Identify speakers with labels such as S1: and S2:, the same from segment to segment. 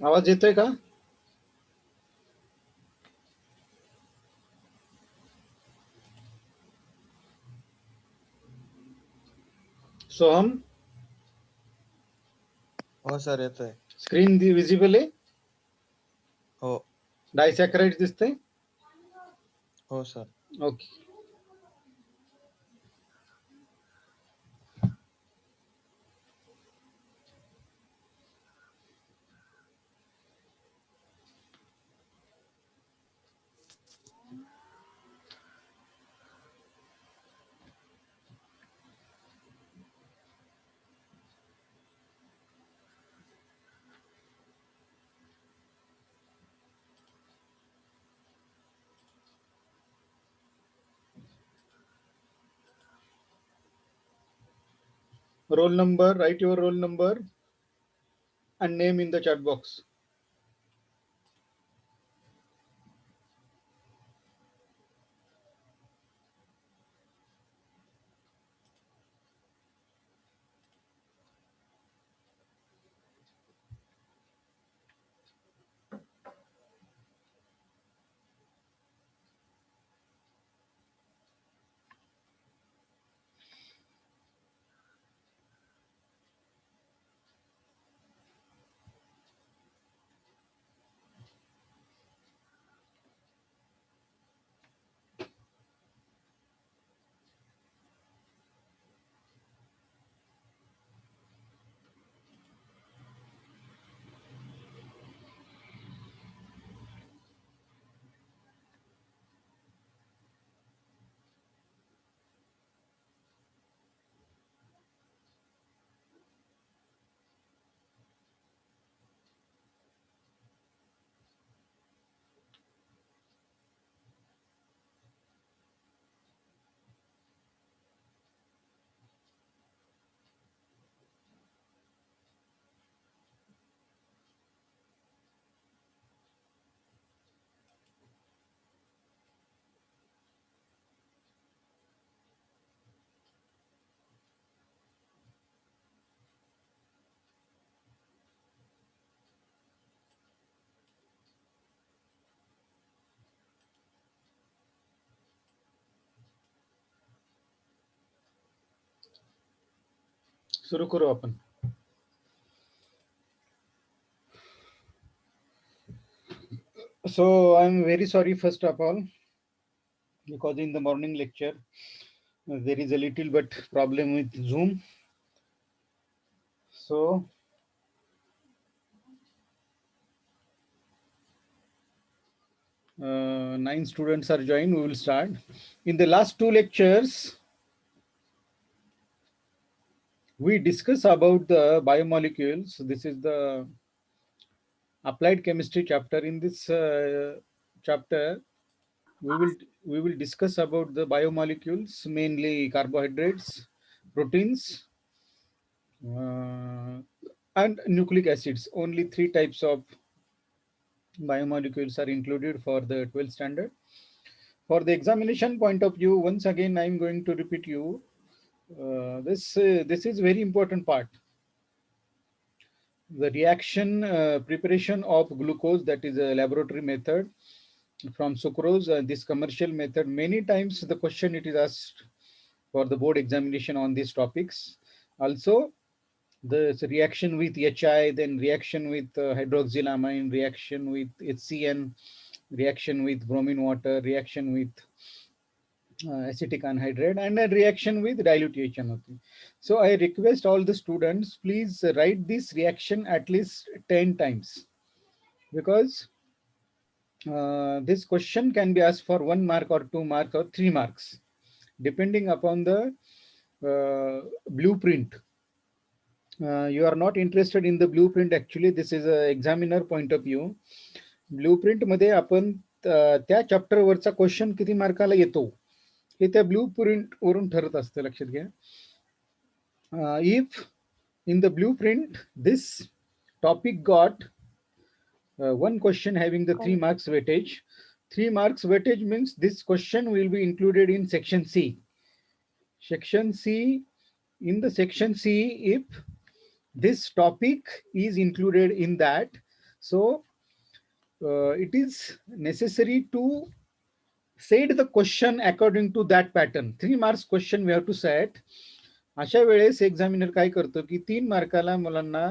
S1: आवाज येतोय का? सोहम,
S2: हो सर येतोय.
S1: स्क्रीन विजिबल आहे?
S2: हो
S1: डायसॅकराइड दिसतंय?
S2: हो sir.
S1: Okay. Roll number, write your roll number and name in the chat box. सुरू करू आपण. So I'm very sorry first of all, because in the morning lecture there is a little bit problem with Zoom. So 9 students are joined. We will start. In the last 2 lectures, we discuss about the biomolecules. This is the applied chemistry chapter. In this chapter, we will discuss about the biomolecules, mainly carbohydrates, proteins, and nucleic acids. Only 3 types of biomolecules are included for the 12th standard. For the examination point of view, once again I am going to repeat you. This is very important part. The reaction preparation of glucose, that is a laboratory method, from sucrose. This commercial method, many times the question it is asked for the board examination on these topics. Also the reaction with HI, then reaction with hydroxylamine, reaction with HCN, reaction with bromine water, reaction with acetic anhydride, and a reaction with dilute HNO3. So I request all the students, please write this reaction at least 10 times, because this question can be asked for 1 mark or 2 marks or 3 marks. depending upon the blueprint. You are not interested in the blueprint. Actually, this is a examiner point of view. Blueprint मध्ये आपण त्या chapter वरचा question किती मार्काला येतो हे त्या blueprint वरून ठरत असतं, लक्षात घ्या. If in the blueprint this topic got one question having the 3 marks weightage, 3 marks weightage means this question will be included in section C. Section C, in the section C, if this topic is included in that, so it is necessary to set the question according to that pattern. 3 marks question we have to set. अशा वेळेस examiner काय करतो की 3 मार्काला मुलांना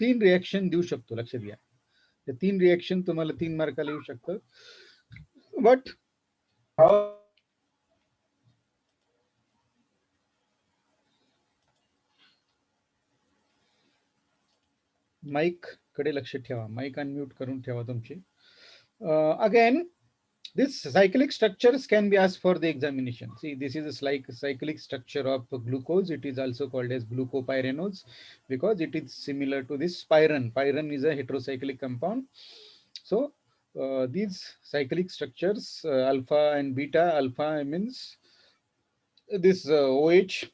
S1: 3 reaction देऊ शकतो, लक्षात घ्या. ते 3 रिएक्शन तुम्हाला 3 मार्काला येऊ शकतं. बट माईक कडे लक्ष ठेवा, माईक अनम्यूट करून ठेवा तुमची. Again, this cyclic structures can be asked for the examination. See, this is a cyclic structure of glucose. It is also called as glucopyranose because it is similar to this pyran. Pyran is a heterocyclic compound. So these cyclic structures, alpha and beta. Alpha means this OH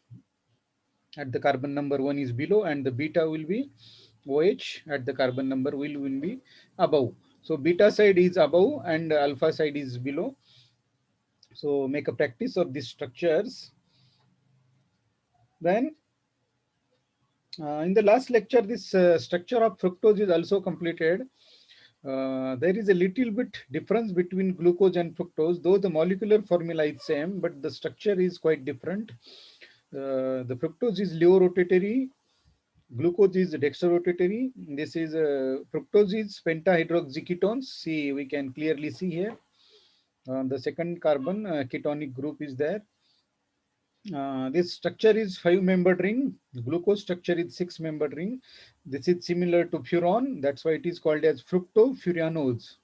S1: at the carbon number 1 is below, and the beta will be OH at the carbon number will be above. So beta side is above and alpha side is below. So make a practice of these structures. Then in the last lecture, this structure of fructose is also completed. There is a little bit difference between glucose and fructose, though the molecular formula is same, but the structure is quite different. The fructose is leo-rotatory, glucose is dextrorotatory. This is fructose is pentahydroxyketones. See, we can clearly see here. On the second carbon, ketonic group is there. This structure is 5-membered ring. Glucose structure is 6-membered ring. This is similar to furan. That's why it is called as fructofuranose.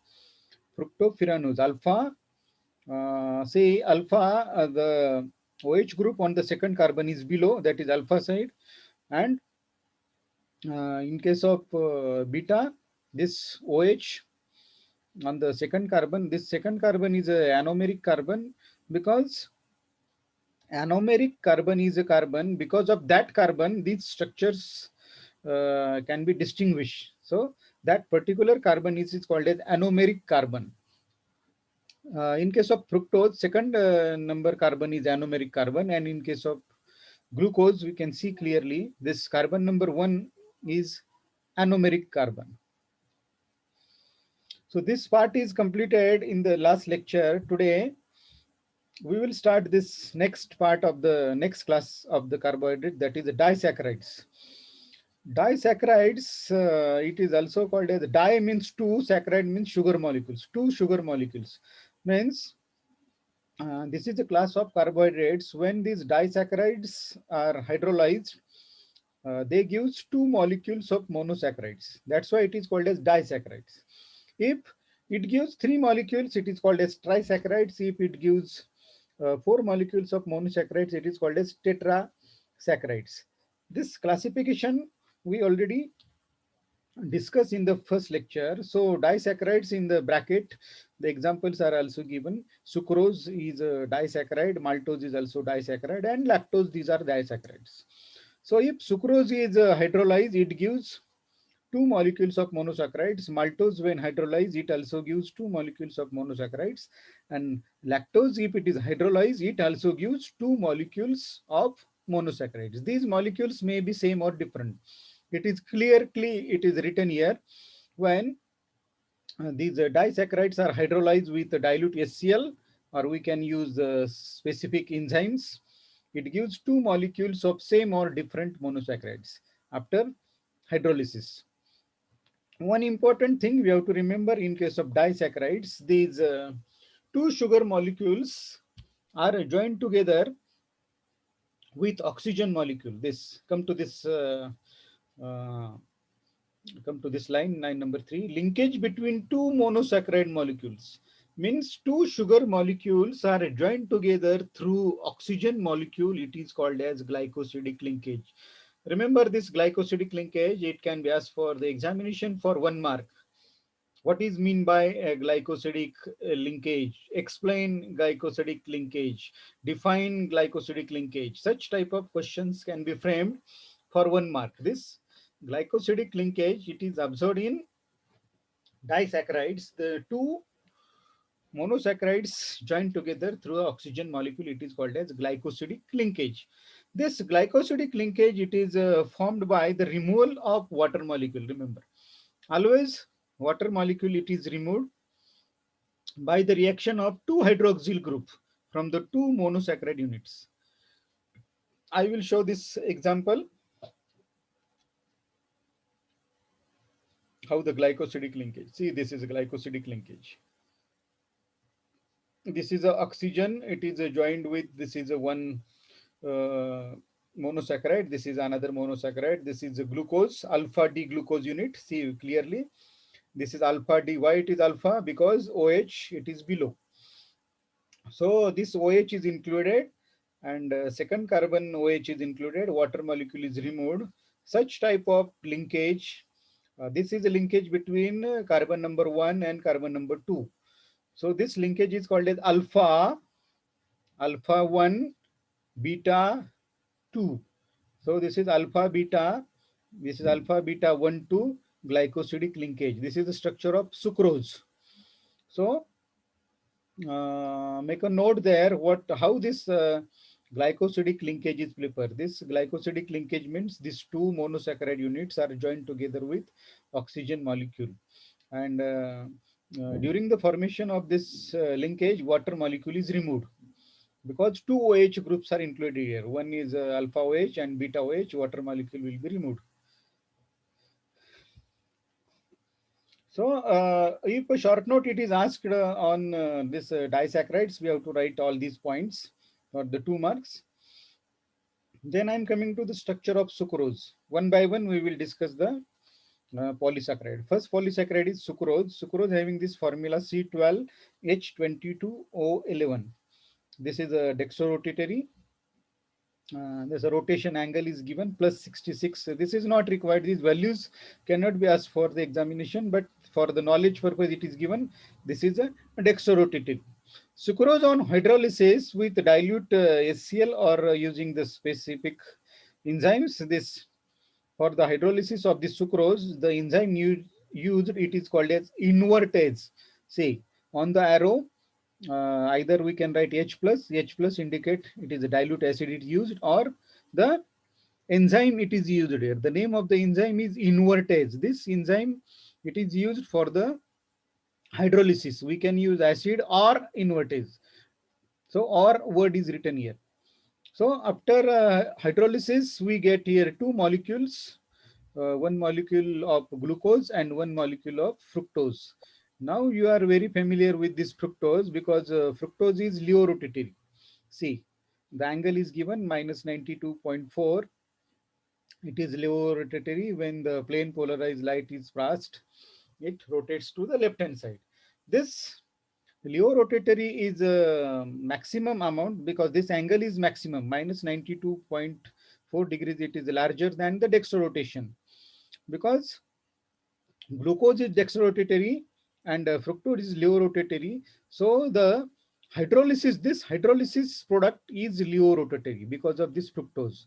S1: Fructofuranose. Alpha, say alpha, the OH group on the second carbon is below. That is alpha side. And in case of beta, this OH on the second carbon, this second carbon is a anomeric carbon because anomeric carbon is a carbon. Because of that carbon, these structures can be distinguished. So that particular carbon is called as anomeric carbon. In case of fructose, second number carbon is anomeric carbon, and in case of glucose, we can see clearly this carbon number 1 is anomeric carbon. So this part is completed in the last lecture. Today we will start this next part of the next class of the carbohydrate, that is the disaccharides. Disaccharides, it is also called as di means 2, saccharide means sugar molecules. 2 sugar molecules means this is a class of carbohydrates. When these disaccharides are hydrolyzed, they give 2 molecules of monosaccharides. That's why it is called as disaccharides. If it gives 3 molecules, it is called as trisaccharides. If it gives 4 molecules of monosaccharides, it is called as tetrasaccharides. This classification we already discussed in the first lecture. So disaccharides in the bracket, the examples are also given. Sucrose is a disaccharide, maltose is also disaccharide, and lactose, these are disaccharides. So if sucrose is hydrolyzed, it gives 2 molecules of monosaccharides. Maltose, when hydrolyzed, it also gives 2 molecules of monosaccharides. And lactose, if it is hydrolyzed, it also gives 2 molecules of monosaccharides. These molecules may be same or different. It is clearly, it is written here, when these disaccharides are hydrolyzed with dilute HCl, or we can use specific enzymes, it gives 2 molecules of same or different monosaccharides after hydrolysis. One important thing we have to remember in case of disaccharides, these 2 sugar molecules are joined together with oxygen molecule. This come to this uh, line number 3. Linkage between 2 monosaccharide molecules. Means two sugar molecules are joined together through oxygen molecule. It is called as glycosidic linkage. Remember this glycosidic linkage, it can be asked for the examination for 1 mark. What is mean by a glycosidic linkage? Explain glycosidic linkage. Define glycosidic linkage. Such type of questions can be framed for 1 mark. This glycosidic linkage, it is observed in disaccharides. The two monosaccharides join together through an oxygen molecule. It is called as glycosidic linkage. This glycosidic linkage, it is formed by the removal of water molecule. Remember, always water molecule, it is removed by the reaction of two hydroxyl group from the two monosaccharide units. I will show this example how the glycosidic linkage. See, this is a glycosidic linkage. This is a oxygen. It is joined with, this is a one monosaccharide. This is another monosaccharide. This is a glucose, alpha D glucose unit. See clearly. This is alpha D. Why it is alpha? Because OH, it is below. So this OH is included, and second carbon OH is included. Water molecule is removed. Such type of linkage. This is a linkage between carbon number 1 and carbon number 2. So this linkage is called as alpha 1 beta 2. So this is alpha beta. This is alpha beta 1 2 glycosidic linkage. This is the structure of sucrose. So make a note there what how this glycosidic linkage is prepared. This glycosidic linkage means these two monosaccharide units are joined together with oxygen molecule, and during the formation of this linkage, water molecule is removed because two OH groups are included here. One is alpha OH and beta OH. Water molecule will be removed. So, if a short note it is asked on this disaccharides, we have to write all these points for the 2 marks. Then I'm coming to the structure of sucrose. One by one, we will discuss the polysaccharide. First polysaccharide is sucrose. Sucrose having this formula C12H22O11. This is a dextrorotatory. There's a rotation angle is given plus 66. This is not required. These values cannot be asked for the examination, but for the knowledge purpose it is given. This is a dextrorotatory. Sucrose on hydrolysis with dilute HCl or using the specific enzymes. This for the hydrolysis of the sucrose, the enzyme used, it is called as invertase. See on the arrow, either we can write H plus indicate it is a dilute acid it is used, or the enzyme it is used here. The name of the enzyme is invertase. This enzyme, it is used for the hydrolysis. We can use acid or invertase. So or word is written here. So after hydrolysis, we get here two molecules, one molecule of glucose and one molecule of fructose. Now you are very familiar with this fructose because fructose is Leo rotatory. See, the angle is given minus 92.4. It is Leo rotatory. When the plane polarized light is passed, it rotates to the left hand side. This Leo rotatory is a maximum amount because this angle is maximum minus 92.4 degrees. It is larger than the dextrorotation because glucose is dextrorotatory and fructose is Leo rotatory. So the hydrolysis, this hydrolysis product is Leo rotatory because of this fructose.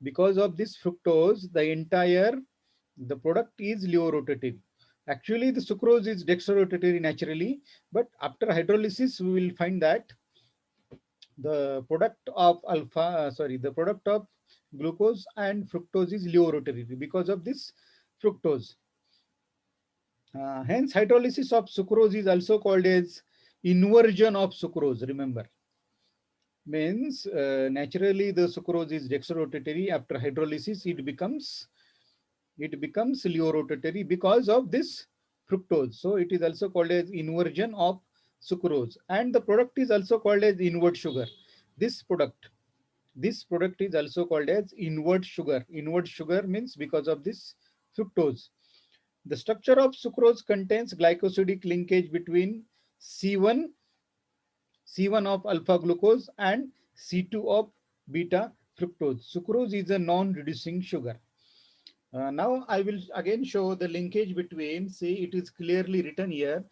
S1: Because of this fructose, the entire the product is Leo rotatory. Actually, the sucrose is dextrorotatory naturally, but after hydrolysis, we will find that the product of the product of glucose and fructose is Leo rotatory because of this fructose. Hence, hydrolysis of sucrose is also called as inversion of sucrose. Remember, means naturally the sucrose is dextrorotatory. After hydrolysis, it becomes Leo rotatory because of this fructose. So it is also called as inversion of sucrose, and the product is also called as invert sugar. This product, this product is also called as invert sugar. Invert sugar means because of this fructose. The structure of sucrose contains glycosidic linkage between C1, C1 of alpha glucose and C2 of beta fructose. Sucrose is a non-reducing sugar. Now I will again show the linkage between, see it is clearly written here.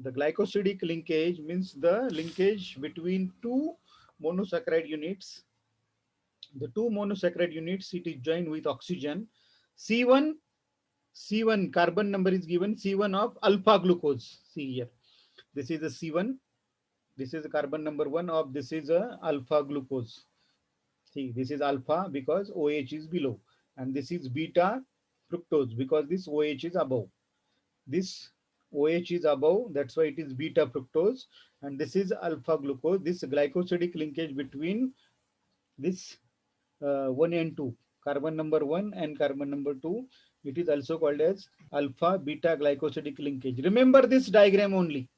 S1: The glycosidic linkage means the linkage between two monosaccharide units. The two monosaccharide units, it is joined with oxygen. C1, C1 carbon number is given, C1 of alpha glucose. See here. This is a C1. This is a carbon number 1 of, this is a alpha glucose. See, this is alpha because OH is below. And this is beta fructose because this OH is above. This OH is above, that's why it is beta fructose. And this is alpha glucose. This glycosidic linkage between this 1 and 2, carbon number 1 and carbon number 2, it is also called as alpha beta glycosidic linkage. Remember this diagram only.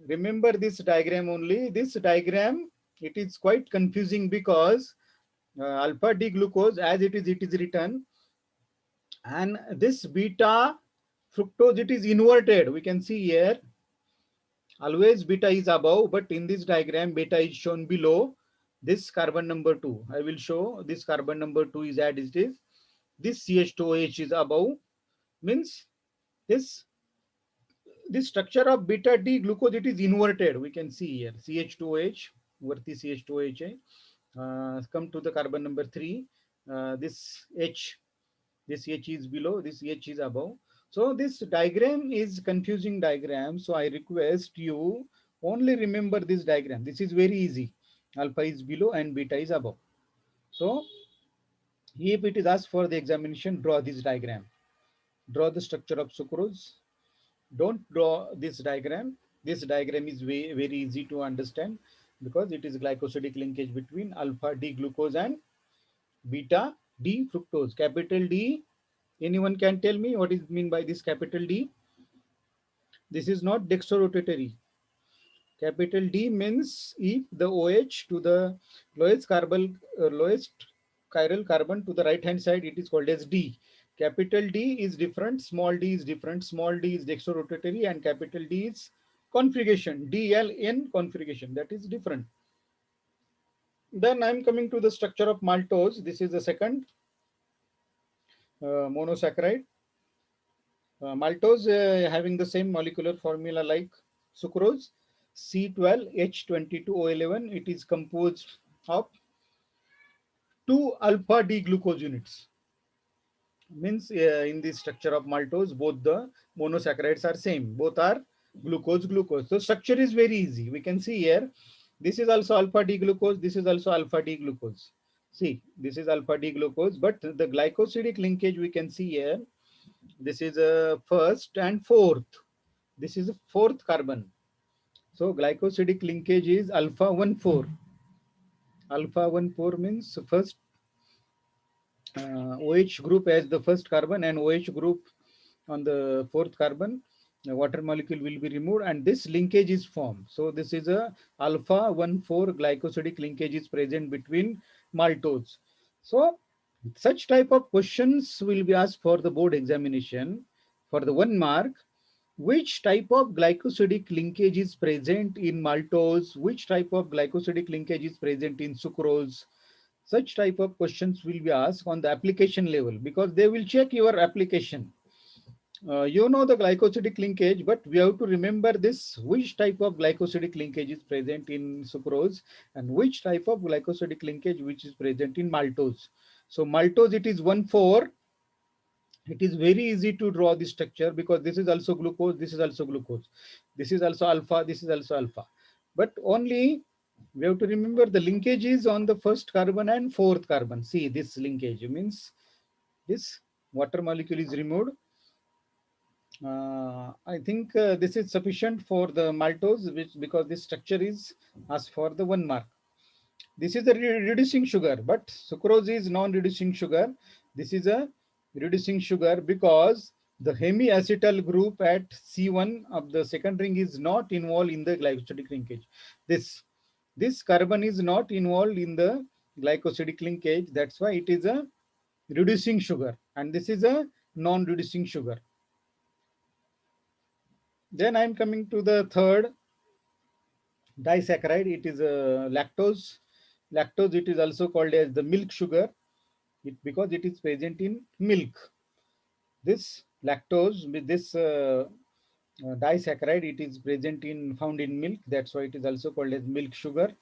S1: Remember this diagram only. This diagram, it is quite confusing because alpha D glucose, as it is written, and this beta fructose, it is inverted. We can see here, always beta is above, but in this diagram, beta is shown below this carbon number 2. I will show this carbon number 2 is as it is. This CH2OH is above, means this this structure of beta D glucose, it is inverted. We can see here CH2OH, Varti CH2OH. Come to the carbon number 3. This H is below, this H is above. So this diagram is confusing diagram. So I request you only remember this diagram. This is very easy. Alpha is below and beta is above. So if it is asked for the examination, draw this diagram. Draw the structure of sucrose. Don't draw this diagram. This diagram is very easy to understand because it is glycosidic linkage between alpha D glucose and beta D fructose. Capital D, anyone can tell me what is mean by this capital D? This is not dextrorotatory. Capital D means if the OH to the lowest chiral carbon to the right hand side, it is called as D. Capital D is different, small d is different. Small d is dextrorotatory and capital D is configuration, DLN configuration, that is different. Then I'm coming to the structure of maltose. This is the second monosaccharide. Maltose having the same molecular formula like sucrose, C12H22O11. It is composed of two alpha D glucose units. Means in the structure of maltose, both the monosaccharides are same. Both are glucose. So structure is very easy. We can see here. This is also alpha D glucose. This is also alpha D glucose. See, this is alpha D glucose, but the glycosidic linkage we can see here. This is a first and fourth. This is a fourth carbon. So glycosidic linkage is alpha 1,4. Alpha 1,4 means first OH group as the first carbon and OH group on the fourth carbon. The water molecule will be removed and this linkage is formed. So this is a alpha 1,4 glycosidic linkage is present between maltose. So such type of questions will be asked for the board examination for the 1 mark. Which type of glycosidic linkage is present in maltose? Which type of glycosidic linkage is present in sucrose? Such type of questions will be asked on the application level because they will check your application. You know the glycosidic linkage, but we have to remember this, which type of glycosidic linkage is present in sucrose and which type of glycosidic linkage which is present in maltose. So maltose, it is 1,4. It is very easy to draw the structure because this is also glucose, this is also glucose, this is also alpha, this is also alpha. But only we have to remember the linkage is on the first carbon and fourth carbon. See, this linkage means this water molecule is removed. I think this is sufficient for the maltose, which because this structure is asked for the 1 mark. This is a reducing sugar, but sucrose is non-reducing sugar. This is a reducing sugar because the hemiacetal group at C1 of the second ring is not involved in the glycosidic linkage. This carbon is not involved in the glycosidic linkage. That's why it is a reducing sugar, and this is a non-reducing sugar. Then I am coming to the third disaccharide. It is lactose. Lactose, it is also called as the milk sugar, because it is present in milk. This lactose, with this disaccharide, it is present in found in milk. That's why it is also called as milk sugar.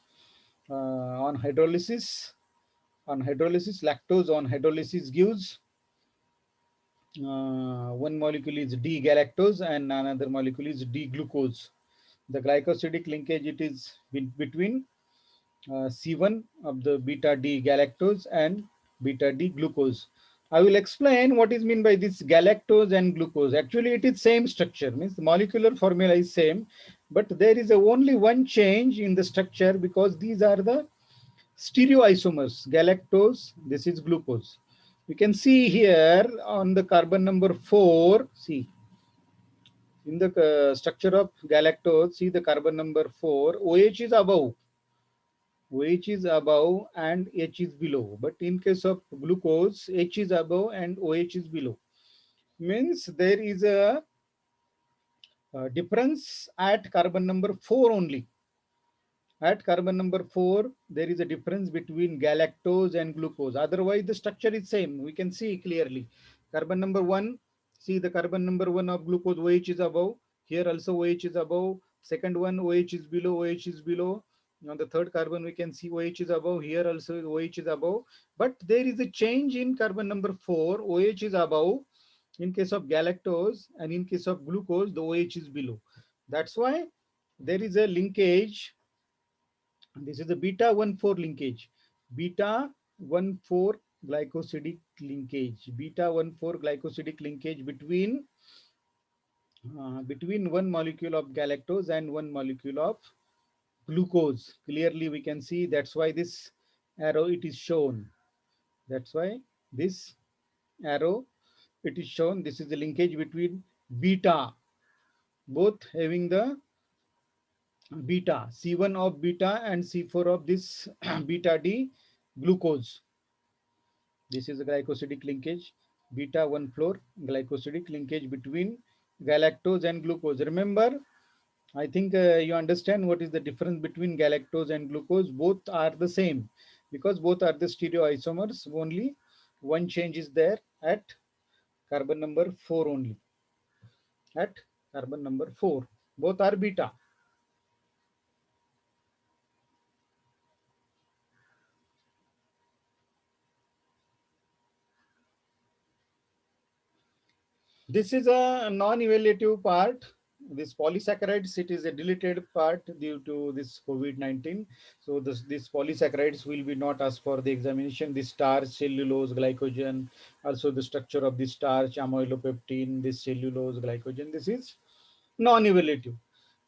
S1: On hydrolysis, lactose on hydrolysis gives one molecule is D-galactose and another molecule is D-glucose. The glycosidic linkage, it is between C1 of the beta D galactose and beta D glucose. I will explain what is meant by this galactose and glucose. Actually, it is same structure, means the molecular formula is same, but there is only one change in the structure, because these are the stereoisomers. Galactose, this is glucose. You can see here on the carbon number 4, see in the structure of galactose, see the carbon number 4, OH is above, OH is above and H is below. But in case of glucose, H is above and OH is below. Means there is a difference at carbon number 4 only. At carbon number 4, there is a difference between galactose and glucose. Otherwise, the structure is same. We can see clearly. Carbon number 1, see the carbon number 1 of glucose, OH is above. Here also OH is above. Second one, OH is below, OH is below. On the third carbon, we can see OH is above. Here also OH is above. But there is a change in carbon number 4. OH is above in case of galactose, and in case of glucose, the OH is below. That's why there is a linkage. This is the beta 1,4 linkage. Beta 1,4 glycosidic linkage. Beta 1,4 glycosidic linkage between one molecule of galactose and one molecule of glucose. Clearly we can see, that's why this arrow it is shown. That's why this arrow it is shown. This is the linkage between beta, both having the beta, C1 of beta and C4 of this beta D glucose. This is a glycosidic linkage, beta 1,4 glycosidic linkage between galactose and glucose. Remember, I think you understand what is the difference between galactose and glucose. Both are the same, because both are the stereoisomers. Only one change is there at carbon number 4 only. At carbon number 4. Both are beta. This is a non-evaluative part. This polysaccharides, it is a deleted part due to this COVID-19. So this polysaccharides will be not asked for the examination. This starch, cellulose, glycogen, also the structure of the starch, amylopeptine, this cellulose, glycogen. This is non-evaluative.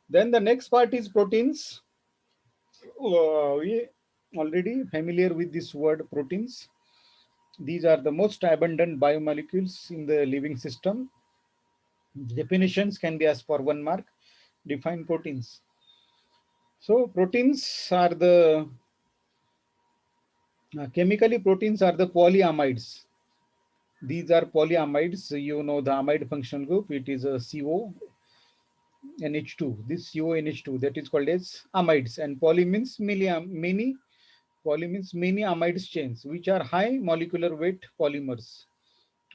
S1: Then the next part is proteins. We already familiar with this word proteins. These are the most abundant biomolecules in the living system. Definitions can be asked for 1 mark. Define proteins. So proteins are the chemically, proteins are the polyamides. These are polyamides. You know the amide functional group. It is a CONH2. This CONH2, that is called as amides. And poly means many. Poly means many amides chains, which are high molecular weight polymers.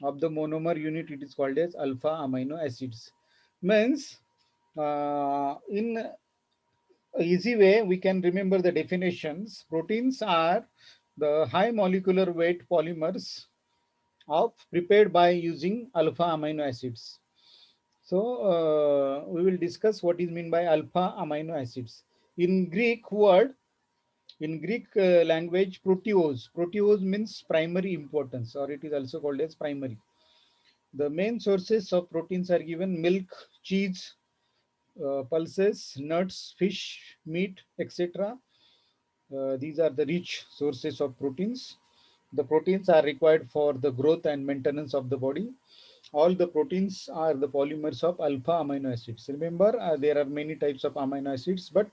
S1: Of the monomer unit, it is called as alpha amino acids. Means in easy way we can remember the definitions. Proteins are the high molecular weight polymers of prepared by using alpha amino acids. So we will discuss what is meant by alpha amino acids. In Greek word, in Greek language, proteose. Proteose means primary importance, or it is also called as primary. The main sources of proteins are given: milk, cheese, pulses, nuts, fish, meat, etc. These are the rich sources of proteins. The proteins are required for the growth and maintenance of the body. All the proteins are the polymers of alpha amino acids. Remember, there are many types of amino acids, but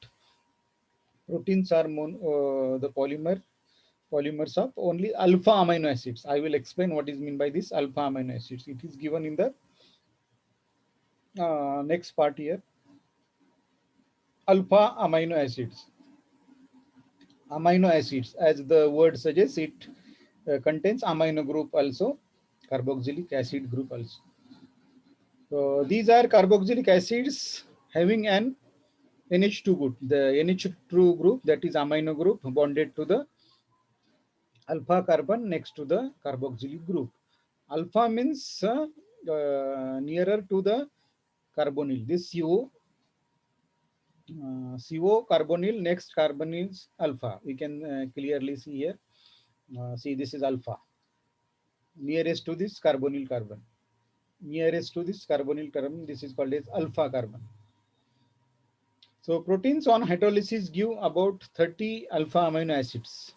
S1: proteins are the polymers of only alpha amino acids. I will explain what is meant by this alpha amino acids. It is given in the Next part here, alpha amino acids. Amino acids, as the word suggests, it contains amino group also, carboxylic acid group also. So these are carboxylic acids having an NH2 group. The NH2 group, that is amino group, bonded to the alpha carbon next to the carboxylic group. Alpha means nearer to the carbonyl. This CO carbonyl, next carbon is alpha. We can clearly see here. See, this is alpha, nearest to this carbonyl carbon. Nearest to this carbonyl carbon, this is called as alpha carbon. So proteins on hydrolysis give about 30 alpha amino acids.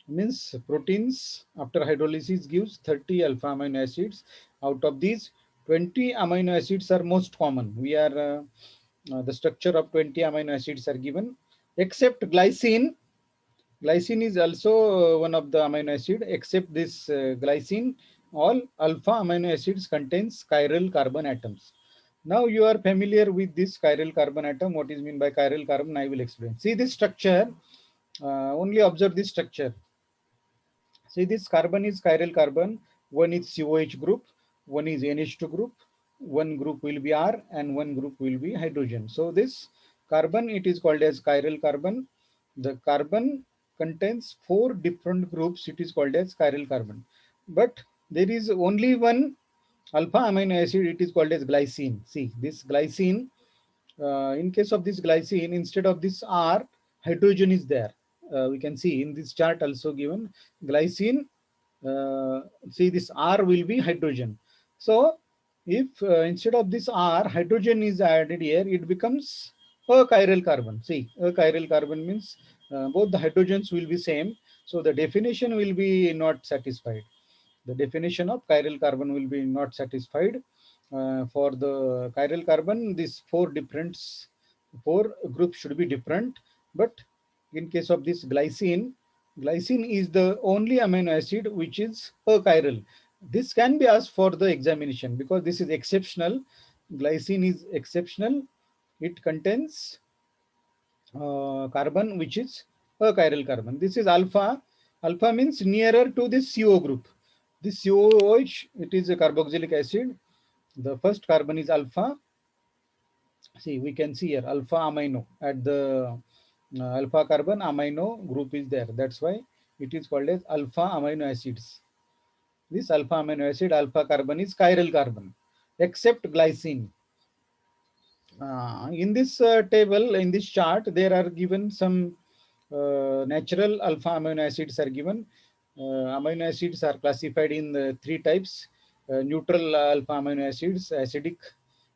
S1: Means proteins after hydrolysis gives 30 alpha amino acids. Out of these, 20 amino acids are most common. We are the structure of 20 amino acids are given, except glycine. Glycine is also one of the amino acid. Except this glycine, all alpha amino acids contains chiral carbon atoms. Now you are familiar with this chiral carbon atom. What is meant by chiral carbon? I will explain. See this structure. Only observe this structure. See, this carbon is chiral carbon. One is COH group, one is NH2 group, one group will be R, and one group will be hydrogen. So this carbon, it is called as chiral carbon. The carbon contains four different groups. It is called as chiral carbon. But there is only one alpha amino acid. It is called as glycine. See, this glycine, in case of this glycine, instead of this R, hydrogen is there. We can see in this chart also given glycine. uh, See, this R will be hydrogen. So if instead of this R, hydrogen is added here, it becomes a chiral carbon. See, a chiral carbon means both the hydrogens will be same. So the definition will be not satisfied. The definition of chiral carbon will be not satisfied. For the chiral carbon, these four groups should be different. But in case of this glycine, glycine is the only amino acid which is achiral. This can be asked for the examination because this is exceptional. Glycine is exceptional. It contains carbon which is achiral carbon. This is alpha. Alpha means nearer to this CO group. This COOH, it is a carboxylic acid. The first carbon is alpha. See, we can see here alpha amino at the alpha carbon amino group is there. That's why it is called as alpha amino acids. This alpha amino acid, alpha carbon is chiral carbon, except glycine. In this table, in this chart, there are given some natural alpha amino acids are given. Amino acids are classified in three types: neutral alpha amino acids, acidic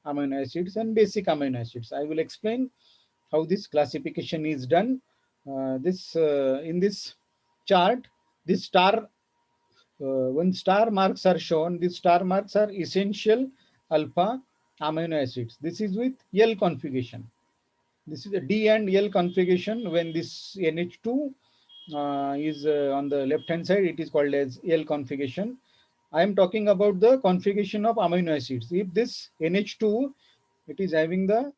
S1: amino acids, and basic amino acids. I will explain how this classification is done. This In this chart, this star when star marks are shown, these star marks are essential alpha amino acids. This is with L configuration. This is a D and L configuration. When this NH2 is on the left hand side, it is called as L configuration. I am talking about the configuration of amino acids. If this NH2, it is having the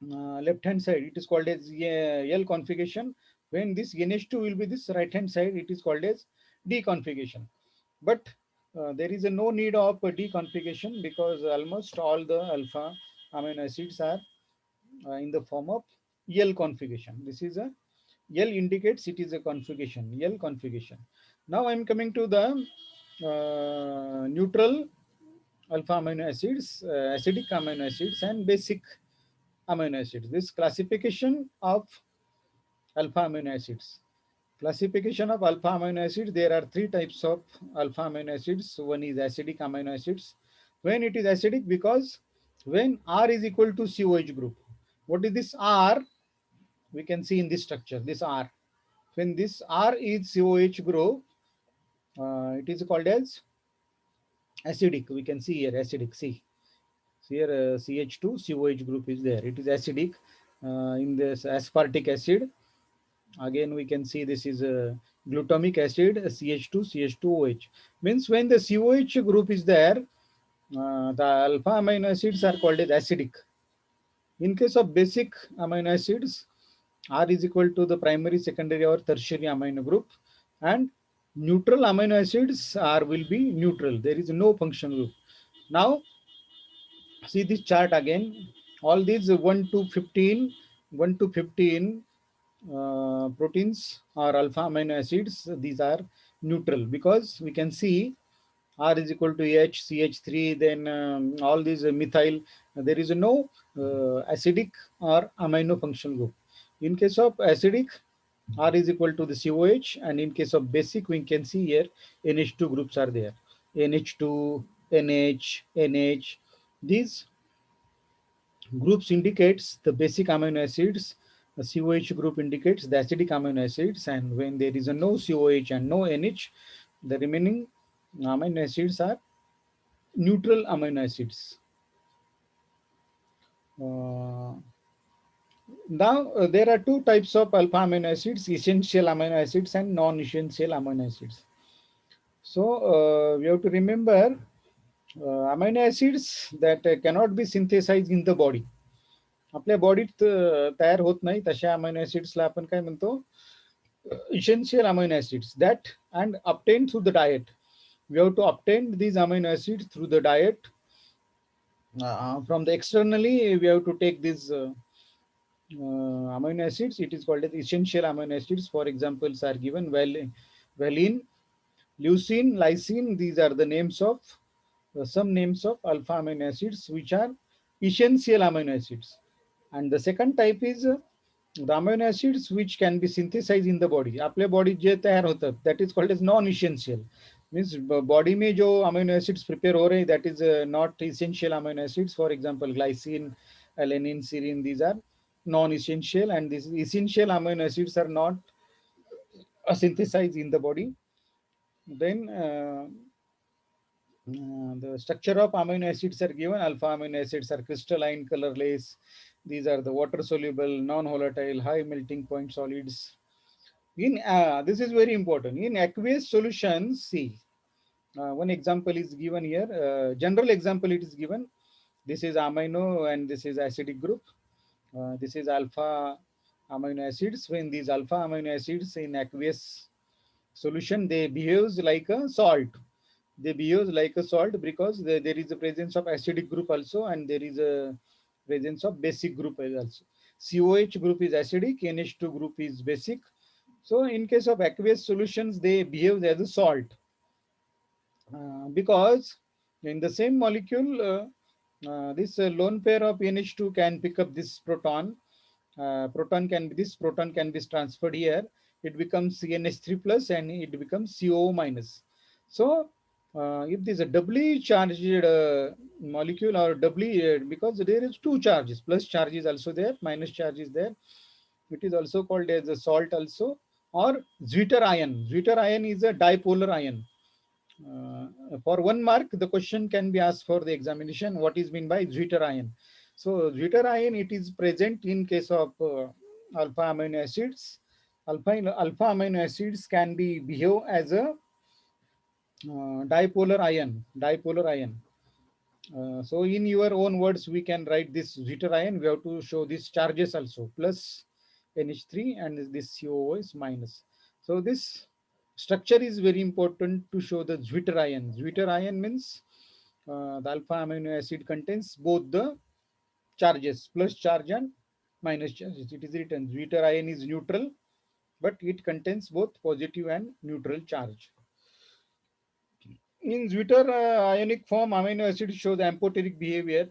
S1: left hand side, it is called as L configuration. When this NH2 will be this right hand side, it is called as D configuration. But there is a no need of a D configuration because almost all the alpha amino acids are in the form of L configuration. This is a L indicates it is a configuration, L configuration. Now I am coming to the neutral alpha amino acids, acidic amino acids, and basic amino acids. This classification of alpha amino acids. Classification of alpha amino acids, there are three types of alpha amino acids. One is acidic amino acids. When it is acidic, because when R is equal to COH group. What is this R? We can see in this structure, this R. When this R is COH group, it is called as acidic. We can see here acidic. See, here CH2 COH group is there. It is acidic. In this aspartic acid, again we can see this is a glutamic acid, CH2 CH2OH. Means when the COH group is there, The alpha amino acids are called as acidic. In case of basic amino acids, R is equal to the primary, secondary, or tertiary amino group, and neutral amino acids R will be neutral. There is no functional group. Now, see this chart again. All these 1 to 15, 1 to 15 proteins or alpha amino acids, these are neutral because we can see R is equal to H, CH3, then all these methyl, there is no acidic or amino functional group. In case of acidic, R is equal to the COH, and in case of basic, we can see here NH2 groups are there. NH2, NH, NH. These groups indicates the basic amino acids. The COH group indicates the acidic amino acids, and when there is a no COH and no NH, the remaining amino acids are neutral amino acids. Uh, Now, there are two types of alpha amino acids: essential amino acids and non-essential amino acids. So, we have to remember amino acids that cannot be synthesized in the body. आपल्या बॉडीत तयार होत नाही तशा amino ऍसिड्सला आपण काय म्हणतो, essential amino acids that and obtained through the diet. We have to obtain these amino acids through the diet. From the externally, we have to take these amino acids. It is called as essential amino acids. For examples are given: valine, leucine, lysine. These are the names of some names of alpha amino acids which are essential amino acids. And the second type is the amino acids which can be synthesized in the body. आपल्या बॉडीत जे तयार होतात that is called as non-essential. Means body में जो amino acids prepare हो रहे हैं, that is not essential amino acids. For example, glycine, alanine, serine. These are non-essential, and these essential amino acids are not synthesized in the body. Then the structure of amino acids are given. Alpha amino acids are crystalline, colorless. These are the water soluble, non-volatile, high melting point solids. In this is very important. In aqueous solutions, see, one example is given here. General example it is given. This is amino and this is acidic group. This is alpha amino acids. When these alpha amino acids in aqueous solution, they behaves like a salt. They behave like a salt because there is a presence of acidic group also, and there is a presence of basic group also. COH group is acidic, NH2 group is basic. So in case of aqueous solutions, they behave as a salt because in the same molecule, this lone pair of NH2 can pick up this proton. This proton can be transferred here. It becomes CNH3 plus and it becomes CO minus. So if this is a doubly charged molecule or doubly because there is two charges, plus charge is also there, minus charge is there. It is also called as a salt also, or Zwitter ion. Zwitter ion is a dipolar ion. For 1 mark, the question can be asked for the examination. What is meant by Zwitter ion? So Zwitter ion, it is present in case of alpha amino acids. Alpha amino acids can be behave as a dipolar ion. Dipolar ion. So in your own words, we can write this Zwitter ion. We have to show these charges also, plus NH3 and this COO is minus. So this structure is very important to show the Zwitter ion. Zwitter ion means the alpha amino acid contains both the charges, plus charge and minus charges. It is written Zwitter ion is neutral, but it contains both positive and neutral charge. In Zwitter ionic form, amino acid shows amphoteric behavior.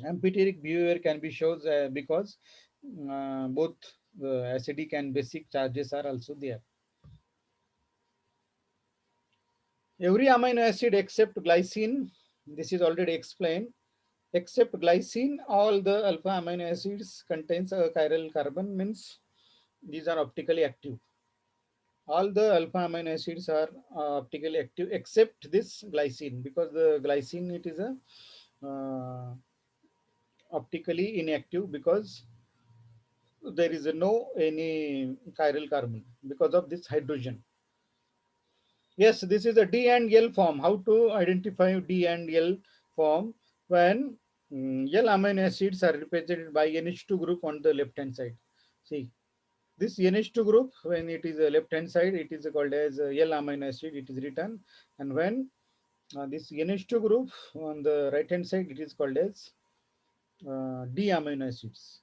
S1: Amphoteric behavior can be shown because both acidic and basic charges are also there. Every amino acid except glycine, this is already explained, except glycine, all the alpha amino acids contains a chiral carbon, means these are optically active. All the alpha amino acids are optically active except this glycine, because the glycine, it is a optically inactive because there is no any chiral carbon because of this hydrogen. Yes, this is a D and L form. How to identify D and L form when L amino acids are represented by NH2 group on the left hand side. See, this NH2 group, when it is a left hand side, it is called as L amino acid, it is written. And when this NH2 group on the right hand side, it is called as D amino acids.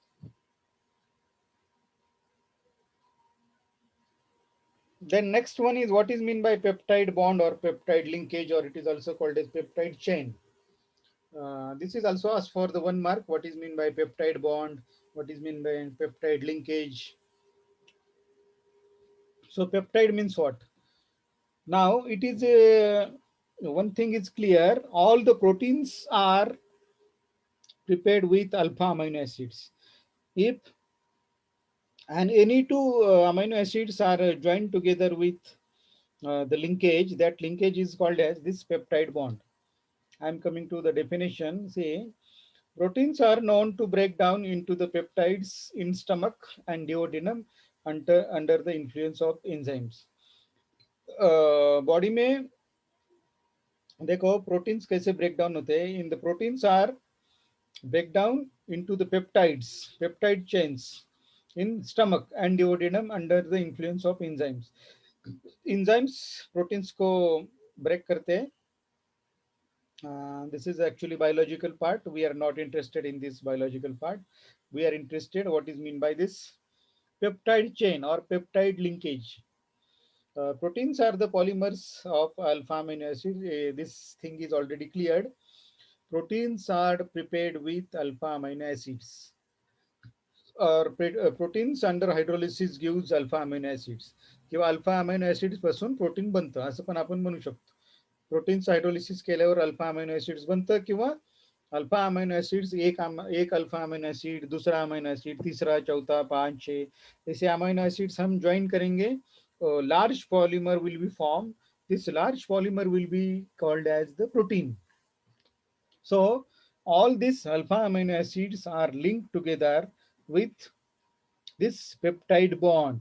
S1: Then next one is what is mean by peptide bond or peptide linkage, or it is also called as peptide chain. This is also asked for the 1 mark. What is mean by peptide bond? What is mean by peptide linkage? So peptide means what? Now it is one thing is clear. All the proteins are prepared with alpha amino acids. If and any two amino acids are joined together with the linkage, that linkage is called as this peptide bond. I am coming to the definition. See, proteins are known to break down into the peptides in stomach and duodenum under the influence of enzymes. Body में देखो proteins कैसे break down होते हैं in the proteins are break down into the peptides, peptide chains in stomach and duodenum under the influence of enzymes. Enzymes proteins को break करते हैं. This is actually biological part. We are not interested in this biological part. We are interested what is mean by this peptide chain or peptide linkage. Proteins are the polymers of alpha amino acid. This thing is already cleared. Proteins are prepared with alpha amino acids. Proteins under hydrolysis gives alpha amino acids किंवा alpha amino acids पासून protein बनतं असं पण आपण म्हणू शकतो. Proteins hydrolysis केल्यावर alpha amino acids बनतं किंवा अल्फा अमिनो एसिड्स एक अल्फा अमिनो एसिड, दूसरा अमिनो एसिड, तीसरा, चौथा, पांच, छह ऐसे अमिनो एसिड्स हम ज्वाइन करेंगे. Large polymer will be form. This large polymer will be called as the protein. So all these alpha amino acids are linked together with this peptide bond.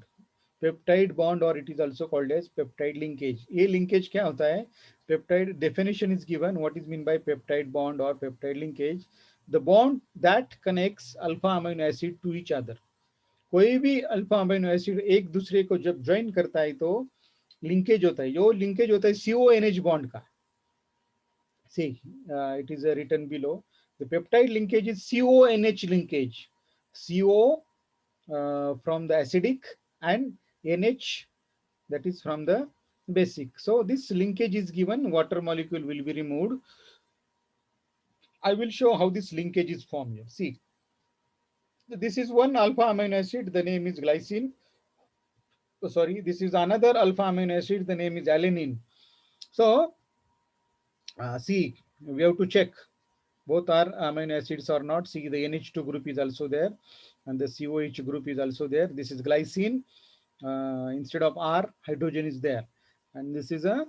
S1: Peptide bond, or it is also called as peptide linkage. ये linkage क्या होता है? Peptide definition is given. What is mean by peptide bond or peptide linkage? The bond that connects alpha amino acid to each other. कोई भी alpha amino acid एक दूसरे को जब ज्वाइन करता है तो लिंकेज होता है. जो लिंकेज होता है CONH बॉन्ड का. See, it is written below. The peptide linkage is CONH linkage. CO from the acidic and NH that is from the basic. So this linkage is given. Water molecule will be removed. I will show how this linkage is formed here. See, this is one alpha amino acid. The name is glycine. Oh, sorry, this is another alpha amino acid. The name is alanine. So, see, we have to check both are amino acids or not. See, the NH2 group is also there and the COH group is also there. This is glycine. Instead of R, hydrogen is there. And this is a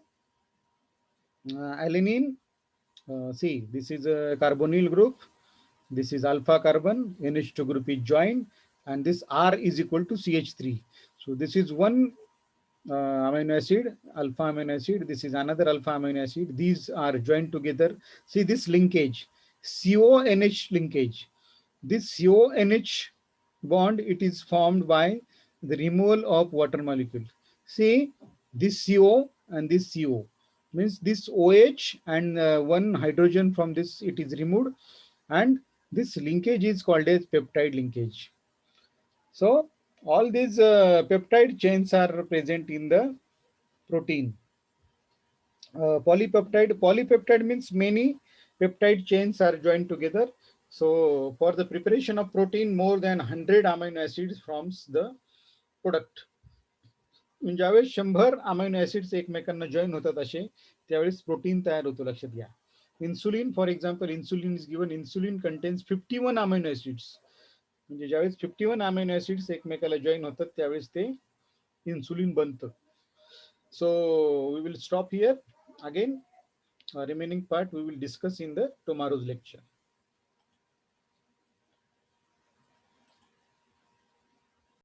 S1: alanine. See, this is a carbonyl group. This is alpha carbon. NH2 group is joined. And this R is equal to CH3. So this is one amino acid, alpha amino acid. This is another alpha amino acid. These are joined together. See this linkage, CONH linkage. This CONH bond, it is formed by the removal of water molecule. See this CO and this CO means this OH and one hydrogen from this it is removed, and this linkage is called as peptide linkage. So all these peptide chains are present in the protein. Polypeptide means many peptide chains are joined together. So for the preparation of protein, more than 100 amino acids forms the product. ज्यावेळेस 100 amino acids एकमेकांना join होतात असे त्यावेळेस protein तयार होतो. लक्षात घ्या. Insulin for example, insulin is given. Insulin contains 51 amino acids. म्हणजे ज्यावेळेस 51 अमायनो ऍसिड्स एकमेकाला जॉईन होतात त्यावेळेस ते इन्सुलिन बनतं. So we will stop here. Again, remaining part we will discuss in the tomorrow's lecture.